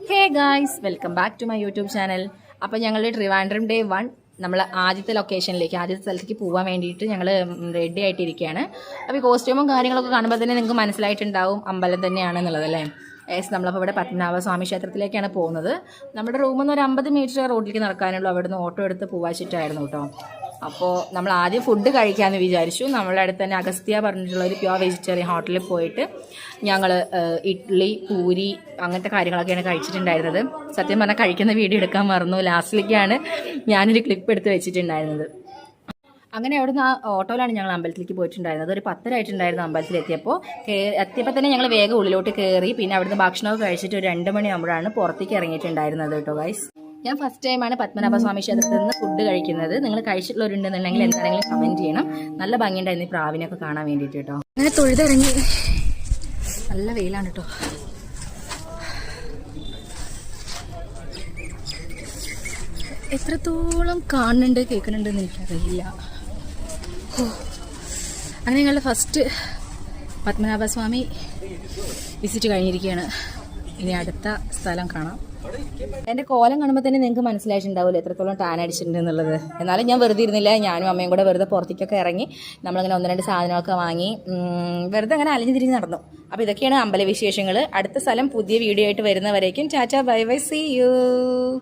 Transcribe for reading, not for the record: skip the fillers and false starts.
Hey guys, welcome back to my YouTube channel. അപ്പോൾ ഞങ്ങൾ Trivandrum day 1 നമ്മൾ ആദ്യത്തെ സ്ഥലത്തേക്ക് പോകാൻ വേണ്ടിയിട്ട് ഞങ്ങൾ റെഡി ആയിട്ടിരിക്കുകയാണ്. അപ്പോൾ ഈ കോസ്റ്റ്യൂമും കാര്യങ്ങളൊക്കെ കാണുമ്പോൾ തന്നെ നിങ്ങൾക്ക് മനസ്സിലായിട്ടുണ്ടാവും അമ്പലം തന്നെയാണെന്നുള്ളത് അല്ലേ. നമ്മളപ്പോൾ ഇവിടെ പത്മനാഭസ്വാമി ക്ഷേത്രത്തിലേക്കാണ് പോകുന്നത്. നമ്മുടെ റൂമിൽ നിന്ന് ഒരു 50 മീറ്റർ റോഡിലേക്ക് നടക്കാനുള്ളൂ. അവിടെ നിന്ന് ഓട്ടോ എടുത്ത് പോവാച്ചിട്ടായിരുന്നു കേട്ടോ. അപ്പോൾ നമ്മൾ ആദ്യം ഫുഡ് കഴിക്കാമെന്ന് വിചാരിച്ചു. നമ്മളുടെ അടുത്ത് തന്നെ അഗസ്ത്യ പറഞ്ഞിട്ടുള്ള ഒരു പ്യുവർ വെജിറ്റേറിയൻ ഹോട്ടലിൽ പോയിട്ട് ഞങ്ങൾ ഇഡ്ഡലി, പൂരി അങ്ങനത്തെ കാര്യങ്ങളൊക്കെയാണ് കഴിച്ചിട്ടുണ്ടായിരുന്നത്. സത്യം പറഞ്ഞാൽ കഴിക്കുന്ന വീഡിയോ എടുക്കാൻ മറന്നു. ലാസ്റ്റിലേക്കാണ് ഞാനൊരു ക്ലിപ്പ് എടുത്ത് വെച്ചിട്ടുണ്ടായിരുന്നത്. അങ്ങനെ അവിടുന്ന് ആ ഓട്ടോയിലാണ് ഞങ്ങൾ അമ്പലത്തിലേക്ക് പോയിട്ടുണ്ടായിരുന്നത്. ഒരു 10 ആയിട്ടുണ്ടായിരുന്നു അമ്പലത്തിലെത്തിയപ്പോൾ. എത്തിയപ്പോൾ തന്നെ ഞങ്ങൾ വേഗം ഉള്ളിലോട്ട് കയറി. പിന്നെ അവിടുന്ന് ഭക്ഷണമൊക്കെ കഴിച്ചിട്ട് ഒരു 2 മണിയാകുമ്പോഴാണ് പുറത്തേക്ക് ഇറങ്ങിയിട്ടുണ്ടായിരുന്നത് കേട്ടോ ഗൈസ്. ഞാൻ ഫസ്റ്റ് ടൈമാണ് പത്മനാഭസ്വാമി ക്ഷേത്രത്തിൽ നിന്ന് ഫുഡ് കഴിക്കുന്നത്. നിങ്ങൾ കഴിച്ചിട്ടുള്ളവരുണ്ടെന്നുണ്ടെങ്കിൽ എന്താണെങ്കിലും കമൻറ്റ് ചെയ്യണം. നല്ല ഭംഗിയുണ്ടായിരുന്നു ഈ പ്രാവിനൊക്കെ കാണാൻ വേണ്ടിയിട്ട് കേട്ടോ. അങ്ങനെ തൊഴുതിറങ്ങി. നല്ല വെയിലാണ് കേട്ടോ. എത്രത്തോളം കാണുന്നുണ്ട് കേൾക്കുന്നുണ്ടെന്ന് എനിക്കറിയില്ല. അങ്ങനെ ഞങ്ങളുടെ ഫസ്റ്റ് പത്മനാഭസ്വാമി വിസിറ്റ് കഴിഞ്ഞിരിക്കുകയാണ്. ഇനി അടുത്ത സ്ഥലം കാണാം. എൻ്റെ കോലം കാണുമ്പോൾ തന്നെ നിങ്ങൾക്ക് മനസ്സിലായിട്ടുണ്ടാവില്ല എത്രത്തോളം ടാൻ അടിച്ചിട്ടുണ്ട് എന്നുള്ളത്. എന്നാലും ഞാൻ വെറുതെ ഇരുന്നില്ല. ഞാനും അമ്മയും കൂടെ വെറുതെ പുറത്തേക്കൊക്കെ ഇറങ്ങി നമ്മളിങ്ങനെ 1-2 സാധനമൊക്കെ വാങ്ങി വെറുതെ അങ്ങനെ അലിഞ്ഞു തിരിഞ്ഞ് നടന്നു. അപ്പോൾ ഇതൊക്കെയാണ് അമ്പല വിശേഷങ്ങൾ. അടുത്ത സ്ഥലം പുതിയ വീഡിയോ ആയിട്ട് വരുന്നവരേക്കും tata bye bye, see U.